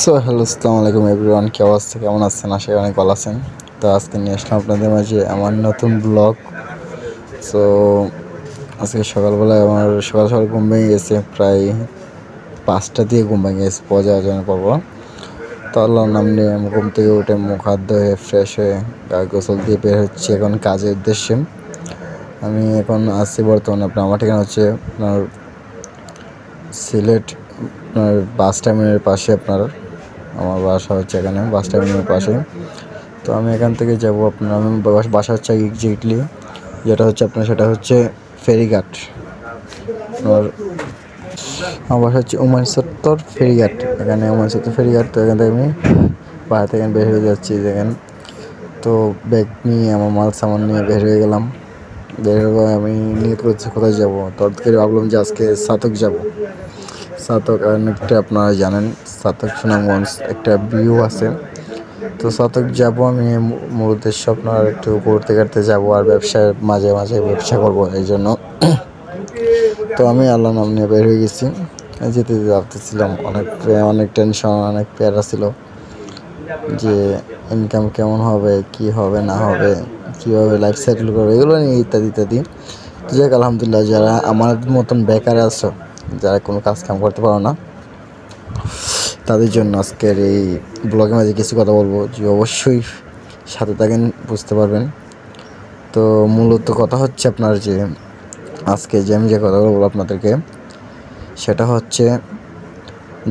So hello, আসসালামু আলাইকুম everyone. কি অবস্থা, কেমন আছেন? আশা করি অনেক ভালো আছেন। তো আজকে নিয়ে আসলাম আপনাদের মাঝে আমার নতুন ব্লগ। সো আজকে সকালবেলায় আমার সকাল সকাল ঘুম ভেঙে গেছে, প্রায় 5টা দিয়ে ঘুম ভেঙে গেছে, পজা অজনে পড়ব। তো আল্লাহর নাম নিয়ে আমি ঘুম থেকে উঠে মুখ হাত ধুয়ে ফ্রেশ হয়ে গায়ে গোসল দিয়ে বের হচ্ছে এখন কাজের উদ্দেশ্যে। আমি এখন আসছি বর্তমানে আমার ঠিকানা হচ্ছে আপনার সিলেট, আপনার বাস টার্মিনালের পাশে। আমার বাসা হচ্ছে এখানে বাস টার্মিনালের পাশে। তো আমি এখান থেকে যাব আমি বাসা হচ্ছে এক্স্যাক্টলি যেটা হচ্ছে সেটা হচ্ছে ফেরিঘাট। আপনার আমার বাসা হচ্ছে উমার সত্তর ফেরিঘাট, এখানে উমার সত্তর ফেরিঘাট। তো এখান থেকে আমি বাড়ি থেকে বের হয়ে যাচ্ছি দেখেন। তো ব্যাগ নিয়ে আমার মাল সামান নিয়ে বের হয়ে গেলাম। বের হয়ে আমি নিয়ে করছি কোথায় যাবো, তত করে ভাবলাম যে আজকে সাতক যাব। সাতক অনেকটা আপনারা জানেন, সাতক সুনামগঞ্জ একটা ভিউ আছে। তো সাতক যাব আমি, মূল উদ্দেশ্য আপনার একটু ঘুরতে ঘাটতে যাবো আর ব্যবসার মাঝে মাঝে ব্যবসা করবো এই জন্য। তো আমি আল্লাহ নাম নিয়ে বের হয়ে গেছি। যেতে যেতে ভাবতেছিলাম অনেক টেনশন, অনেক প্যারা ছিল যে ইনকাম কেমন হবে, কি হবে না হবে, কীভাবে লাইফ সেটেল করবে, এগুলো নিয়ে ইত্যাদি ইত্যাদি। তো যাক আলহামদুলিল্লাহ, যারা আমার মতন বেকার আছো, যারা কোনো কাজ কাম করতে পারো না, তাদের জন্য আজকের এই ব্লগের মাঝে কিছু কথা বলবো, যে অবশ্যই সাথে থাকেন, বুঝতে পারবেন। তো মূলত কথা হচ্ছে আপনার যে আজকে যে আমি যে কথাগুলো বলবো আপনাদেরকে, সেটা হচ্ছে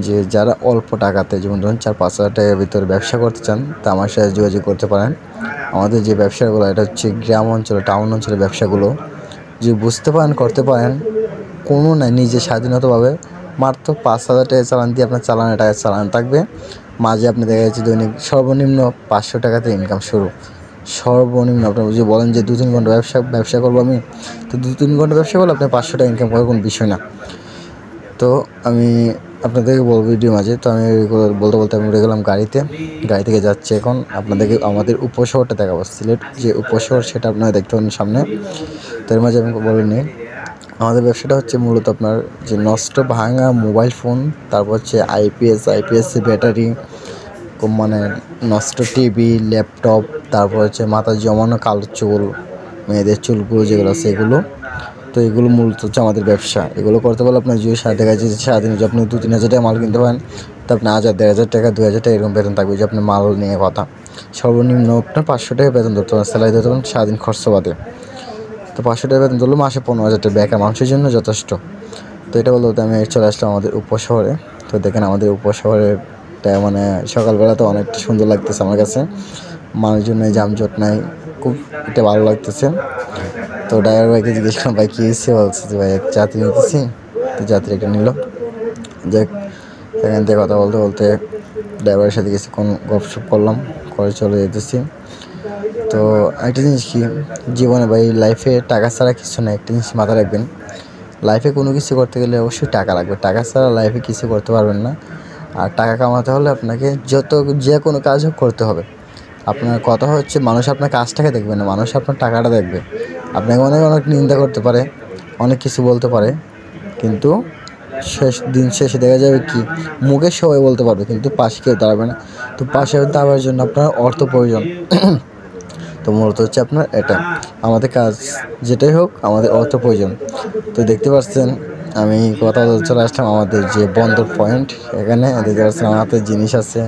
যে যারা অল্প টাকাতে, যেমন ধরুন 4-5 হাজার টাকার ভিতরে ব্যবসা করতে চান, তা আমার সাথে যোগাযোগ করতে পারেন। আমাদের যে ব্যবসাগুলো, এটা হচ্ছে গ্রাম অঞ্চলে, টাউন অঞ্চলের ব্যবসাগুলো যে বুঝতে পারেন, করতে পারেন, কোনো নাই, নিজে স্বাধীনতাভাবে মাত্র 5,000 টাকা চালান দিয়ে আপনার চালানের টাকা চালান থাকবে। মাঝে আপনি দেখা যাচ্ছে দৈনিক সর্বনিম্ন 500 টাকাতে ইনকাম শুরু। সর্বনিম্ন আপনি যদি বলেন যে 2-3 ঘন্টা ব্যবসা করবো আমি, তো 2-3 ঘন্টা ব্যবসা করলে আপনি 500 টাকা ইনকাম করার কোনো বিষয় না। তো আমি আপনাদেরকে বলবো ভিডিও মাঝে। তো আমি বলতে বলতে আমি উঠে গেলাম গাড়িতে। গাড়ি থেকে যাচ্ছে এখন আপনাদেরকে আমাদের উপশহরটা দেখাবো, সিলেট যে উপশহর সেটা আপনারা দেখতে পাবেন সামনে। তার মাঝে আমি বলিনি, আমাদের ব্যবসাটা হচ্ছে মূলত আপনার যে নষ্ট ভাঙা মোবাইল ফোন, তারপর হচ্ছে আইপিএস ব্যাটারি, মানে নষ্ট টিভি, ল্যাপটপ, তারপর হচ্ছে মাথায় জমানো কালো চুল, মেয়েদের চুলগুলো যেগুলো আছে এগুলো। তো এগুলো মূলত হচ্ছে আমাদের ব্যবসা। এগুলো করতে পারলে আপনার যদি দেখা যাচ্ছে সারাদিন যে আপনি 2-3 হাজার টাকা মাল কিনতে পারেন, তো আপনি 1,000-1,500 টাকা, 2,000 টাকা এরকম বেতন থাকবে। যে আপনি মাল নিয়ে কথা, সর্বনিম্ন আপনার 500 টাকা বেতন ধরতে পারেন, স্যালারি ধরতে পারেন সারাদিন খরচ বাদে। তো 500 টাকা বেতন ধরলে মাসে 15,000 টাকা বেকার মানুষের জন্য যথেষ্ট। তো এটা বলতে আমি চলে আসলাম আমাদের উপশহরে। তো দেখেন আমাদের উপশহরেরটা মানে সকালবেলা তো অনেকটা সুন্দর লাগতেছে আমার কাছে, মানুষজন নেই, যানজট নাই, খুব এটা ভালো লাগতেছে। তো ড্রাইভার ভাইকে জিজ্ঞেস করলাম, ভাই কী হয়েছে? বলছে যে ভাই এক যাত্রী নিতেছি। তো যাত্রী একটা নিল। যাক, এখান থেকে কথা বলতে বলতে ড্রাইভারের সাথে কিছুক্ষণ গপসপ করলাম, করে চলে যেতেছি। তো একটা জিনিস কি, জীবনে ভাই লাইফে টাকা ছাড়া কিছু না, একটা জিনিস মাথায় রাখবেন, লাইফে কোনো কিছু করতে গেলে অবশ্যই টাকা লাগবে। টাকা ছাড়া লাইফে কিছু করতে পারবেন না। আর টাকা কামাতে হলে আপনাকে যে কোনো কাজ হোক করতে হবে। আপনার কথা হচ্ছে মানুষ আপনার কাজটাকে দেখবে না, মানুষ আপনার টাকাটা দেখবে। আপনাকে অনেক অনেক নিন্দা করতে পারে, অনেক কিছু বলতে পারে, কিন্তু শেষে দেখা যাবে কি, মুখে সবাই বলতে পারবে কিন্তু পাশে কেউ দাঁড়াবে না। তো পাশে দাঁড়াবার জন্য আপনার অর্থ প্রয়োজন। তো মূলত হচ্ছে আপনার এটা আমাদের কাজ, যেটাই হোক আমাদের অর্থ প্রয়োজন। তো দেখতে পাচ্ছেন আমি কথা বলতে চলে আসলাম আমাদের যে বন্দর পয়েন্ট। এখানে দেখতে পাচ্ছেন আমার হাতে জিনিস আছে,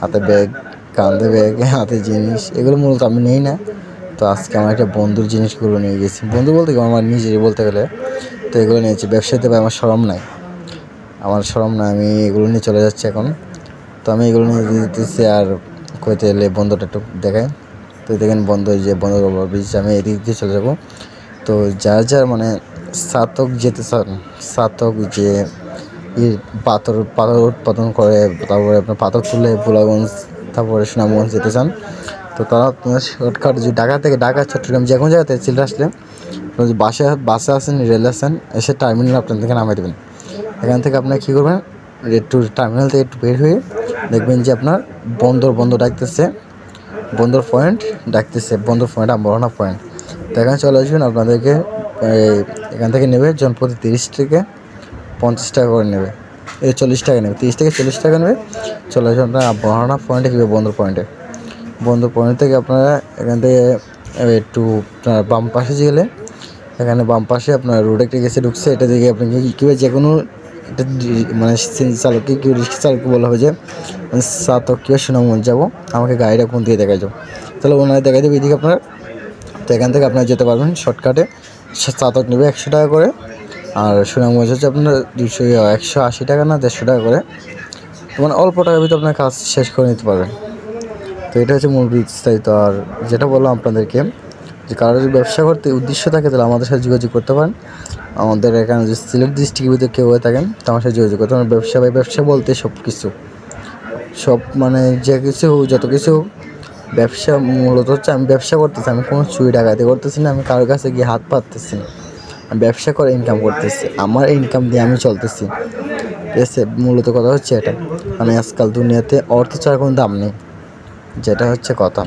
হাতে ব্যাগ, কাঁধে ব্যাগ, হাতে জিনিস, এগুলো মূলত আমি নেই না। তো আজকে আমার একটা বন্ধুর জিনিসগুলো নিয়ে গেছি, বন্ধু বলতে কি আমার নিজেরই বলতে গেলে। তো এগুলো নিয়েছি, ব্যবসাতে ভাই আমার শরম নাই, আমি এগুলো নিয়ে চলে যাচ্ছি এখন। তো আমি এগুলো নিয়ে দিতেছি আর কইতে এলে বন্ধুটা একটু দেখায়। তো দেখেন বন্ধু, যে বন্ধু বলছি আমি এদিক দিয়ে চলে যাবো। তো যার মানে সাতক যেতে চান, সাতক যে পাথর উৎপাদন করে, তারপরে আপনার পাথর তুলে ভোলাগঞ্জ, তারপরে সুনামগঞ্জ যেতে চান, তো তারা আপনার শর্টকাট যে ঢাকা চট্টগ্রাম যে কোনো জায়গাতে চলে আসলে বাসে আসেন, রেলে আসেন, এসে টার্মিনাল আপনার থেকে নামিয়ে দেবেন। এখান থেকে আপনার কী করবেন, একটু টার্মিনাল থেকে একটু বের হয়ে দেখবেন যে আপনার বন্দর ডাকতেছে, বন্দর পয়েন্ট আমবাড়ানা পয়েন্ট। তো এখানে চলে আসবেন, আপনাদেরকে এখান থেকে নেবে জনপ্রতি 30 থেকে 50 টাকা করে নেবে। এ 40 টাকা নেবে, 30 থেকে 40 টাকা নেবে। চলে আসবেন আপনার বহরহাট পয়েন্টে কিংবা বন্দর পয়েন্টে। বন্দর পয়েন্ট থেকে আপনারা এখান থেকে একটু বাম পাশে গেলে এখানে বাম পাশে আপনার রোড একটা গেছে ঢুকছে, এটা দিকে আপনি কীভাবে যে কোনো এটা মানে চালককে কেউ রিক্সা চালককে বলা হবে যে চাতকীয় সুনামগঞ্জ যাবো, আমাকে গাড়িটা কোন দিকে দেখা যাও, তাহলে ওনারা দেখা দেবে এদিকে আপনার। তো এখান থেকে আপনারা যেতে পারবেন শর্টকাটে। চাতক নেবে 100 টাকা করে, আর সুনামগঞ্জ হচ্ছে আপনার 180 টাকা না 150 টাকা করে। মানে অল্প টাকার ভিতরে আপনার কাজ শেষ করে নিতে পারবেন। তো এটা হচ্ছে মূল বিস্তারিত। আর যেটা বললাম আপনাদেরকে যে কারো যদি ব্যবসা করতে উদ্দেশ্য থাকে তাহলে আমাদের সাথে যোগাযোগ করতে পারেন। আমাদের এখানে যে সিলেট ডিস্ট্রিক্টের ভিতরে কেউ হয়ে থাকেন তো আমার সাথে যোগাযোগ করতে পারেন। ব্যবসা বলতে সব কিছু, সব মানে যে কিছু যত কিছু ব্যবসা মূলত হচ্ছে আমি ব্যবসা করতেছি, আমি কোনো চুরি ডাকাতি করতেছি না, আমি কারোর কাছে গিয়ে হাত পাততেছি না, আমি ব্যবসা করে ইনকাম করতেছি, আমার ইনকাম দিয়ে আমি চলতেছি। ঠিক আছে, মূলত কথা হচ্ছে এটা। মানে আজকাল দুনিয়াতে অর্থ ছাড়া কোনো দাম নেই, যেটা হচ্ছে কথা।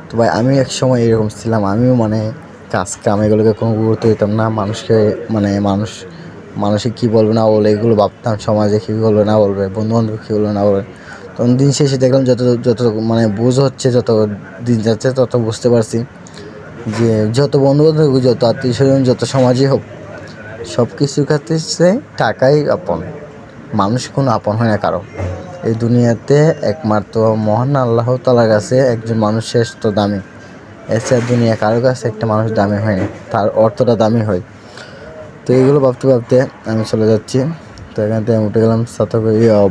তো ভাই আমি এক সময় এরকম ছিলাম, আমিও মানে কাম এগুলোকে কোনো গুরুত্ব দিতাম না। মানুষকে মানে মানুষে কী বলবে না বলে এগুলো ভাবতাম, সমাজে কী বলবে না বলবে, বন্ধুবান্ধব কী বলবে না বলবে। তখন দিন শেষে দেখলাম যত যত মানে বুঝ হচ্ছে, যত দিন যাচ্ছে তত বুঝতে পারছি যে যত বন্ধুবান্ধব, যত আত্মীয় স্বজন, যত সমাজই হোক, সব কিছুর ক্ষেত্রে টাকাই আপন, মানুষ কোনো আপন হয় না কারো। এই দুনিয়াতে একমাত্র মহান আল্লাহ তাআলার কাছে একজন মানুষ শ্রেষ্ঠ দামি, এছাড়া দুনিয়া কারো কাছে একটা মানুষ দামি হয় না, তার অর্থটা দামি হয়। তো এইগুলো ভাবতে ভাবতে আমি চলে যাচ্ছি। তো এখান থেকে আমি উঠে গেলাম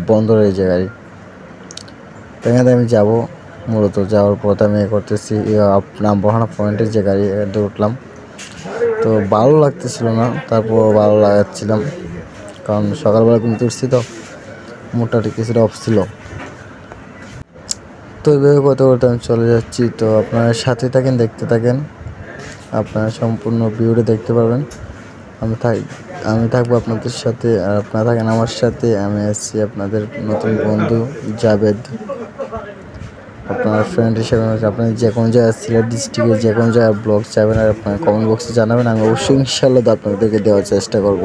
বন্দরের যে গাড়ি, তো এখান থেকে আমি যাবো। মূলত যাওয়ার পথে আমি করতেছি আপনার বহরহাট পয়েন্টের যে গাড়ি এখানে উঠলাম। তো ভালো লাগতেছিল না, তারপর ভালো লাগাচ্ছিলাম, কারণ সকালবেলা ঘুম থেকে উঠছি তো মোটামুটি কিছুটা অফ ছিল। তো এইভাবে করতে করতে আমি চলে যাচ্ছি। তো আপনারা সাথে থাকেন, দেখতে থাকেন, আপনারা সম্পূর্ণ ভিডিওটা দেখতে পারবেন। আমি থাকবো আপনাদের সাথে, আর আপনারা থাকেন আমার সাথে। আমি আছি আপনাদের নতুন বন্ধু জাবেদ, আপনার ফ্রেন্ড হিসেবে। আপনি যে কোনো জায়গায় সিলেট ডিস্ট্রিক্টের যে কোনো জায়গায় ব্লগ চাইবেন আর আপনার কমেন্ট বক্সে জানাবেন, আমি অবশ্যই ইনশাআল্লাহ আপনাদেরকে দেওয়ার চেষ্টা করব।